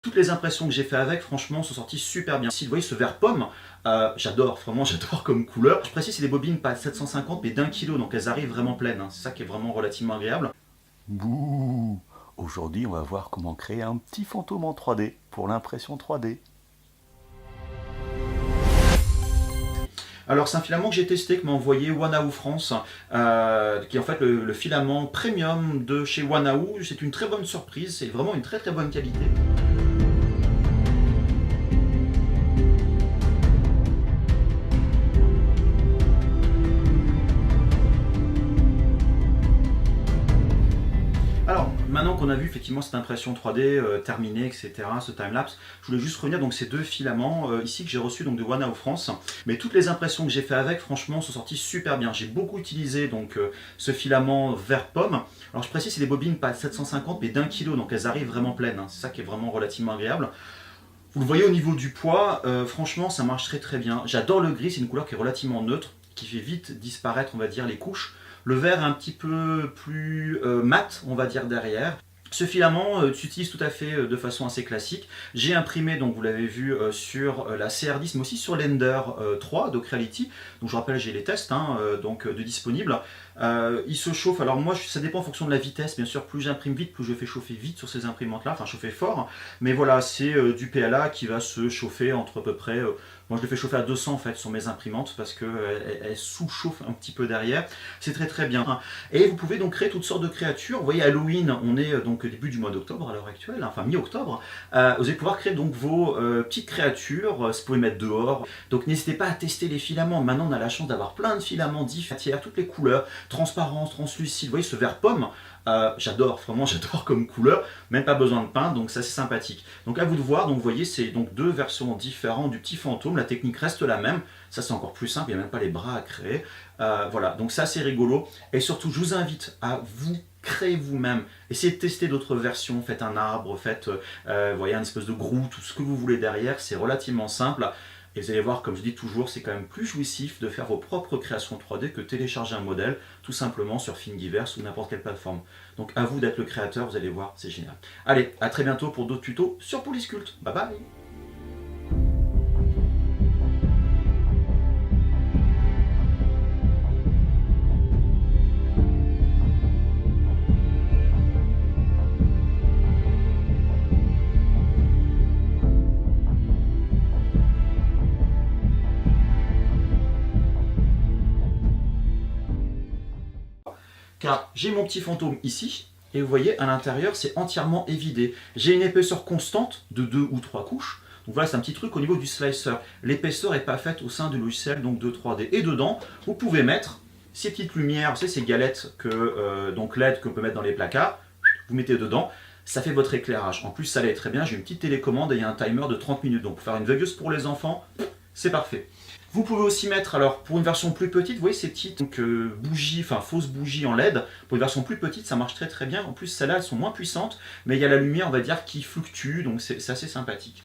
Toutes les impressions que j'ai fait avec, franchement, sont sorties super bien. Si vous voyez ce vert pomme, j'adore, vraiment j'adore comme couleur. Je précise, c'est des bobines pas 750 mais d'1 kg, donc elles arrivent vraiment pleines, hein. C'est ça qui est vraiment relativement agréable. Bouh! Aujourd'hui, on va voir comment créer un petit fantôme en 3D pour l'impression 3D. Alors c'est un filament que j'ai testé, que m'a envoyé Wanao France, qui est en fait le filament premium de chez Wanao. C'est une très bonne surprise, c'est vraiment une très bonne qualité. Alors, maintenant qu'on a vu effectivement cette impression 3D terminée, etc., ce timelapse, je voulais juste revenir donc ces deux filaments ici que j'ai reçus donc de Wanao France. Mais toutes les impressions que j'ai fait avec, franchement, sont sorties super bien. J'ai beaucoup utilisé donc ce filament vert pomme. Alors je précise, c'est des bobines pas 750 mais d'1 kg, donc elles arrivent vraiment pleines, hein. C'est ça qui est vraiment relativement agréable. Vous le voyez au niveau du poids, franchement ça marche très bien. J'adore le gris, c'est une couleur qui est relativement neutre, qui fait vite disparaître on va dire les couches. Le vert est un petit peu plus mat on va dire derrière. Ce filament s'utilise tout à fait de façon assez classique. J'ai imprimé, donc vous l'avez vu, sur la CR10, mais aussi sur l'Ender 3 d'Ocreality. Donc je rappelle, j'ai les tests de disponibles. Il se chauffe, alors moi ça dépend en fonction de la vitesse, bien sûr, plus j'imprime vite, plus je fais chauffer vite sur ces imprimantes-là, enfin chauffer fort. Mais voilà, c'est du PLA qui va se chauffer entre à peu près... moi je le fais chauffer à 200 en fait sur mes imprimantes parce qu'elle sous-chauffe un petit peu derrière. C'est très bien. Et vous pouvez donc créer toutes sortes de créatures. Vous voyez, Halloween, on est donc début du mois d'octobre à l'heure actuelle, enfin mi-octobre. Vous allez pouvoir créer donc vos petites créatures, vous pouvez mettre dehors. Donc n'hésitez pas à tester les filaments. Maintenant on a la chance d'avoir plein de filaments différents, toutes les couleurs, transparence, translucide. Vous voyez ce vert pomme, j'adore, vraiment j'adore comme couleur, même pas besoin de peindre, donc ça c'est sympathique. Donc à vous de voir, donc vous voyez c'est donc deux versions différentes du petit fantôme, la technique reste la même, ça c'est encore plus simple, il n'y a même pas les bras à créer. Voilà, donc ça c'est rigolo, et surtout je vous invite à vous créer vous-même, essayez de tester d'autres versions, faites un arbre, faites voyez, une espèce de groue, tout ce que vous voulez derrière, c'est relativement simple. Et vous allez voir, comme je dis toujours, c'est quand même plus jouissif de faire vos propres créations 3D que télécharger un modèle, tout simplement sur Thingiverse ou n'importe quelle plateforme. Donc à vous d'être le créateur, vous allez voir, c'est génial. Allez, à très bientôt pour d'autres tutos sur Polysculpt. Bye bye. Car j'ai mon petit fantôme ici, et vous voyez, à l'intérieur, c'est entièrement évidé. J'ai une épaisseur constante de 2 ou 3 couches. Donc voilà, c'est un petit truc au niveau du slicer. L'épaisseur n'est pas faite au sein du logiciel donc de 3D. Et dedans, vous pouvez mettre ces petites lumières, vous savez, ces galettes donc LED qu'on peut mettre dans les placards. Vous mettez dedans, ça fait votre éclairage. En plus, ça allait très bien. J'ai une petite télécommande et il y a un timer de 30 minutes. Donc pour faire une veilleuse pour les enfants, c'est parfait. Vous pouvez aussi mettre, alors pour une version plus petite, vous voyez ces petites bougies, enfin fausses bougies en LED. Pour une version plus petite, ça marche très bien. En plus, celles-là, elles sont moins puissantes, mais il y a la lumière, on va dire, qui fluctue, donc c'est assez sympathique.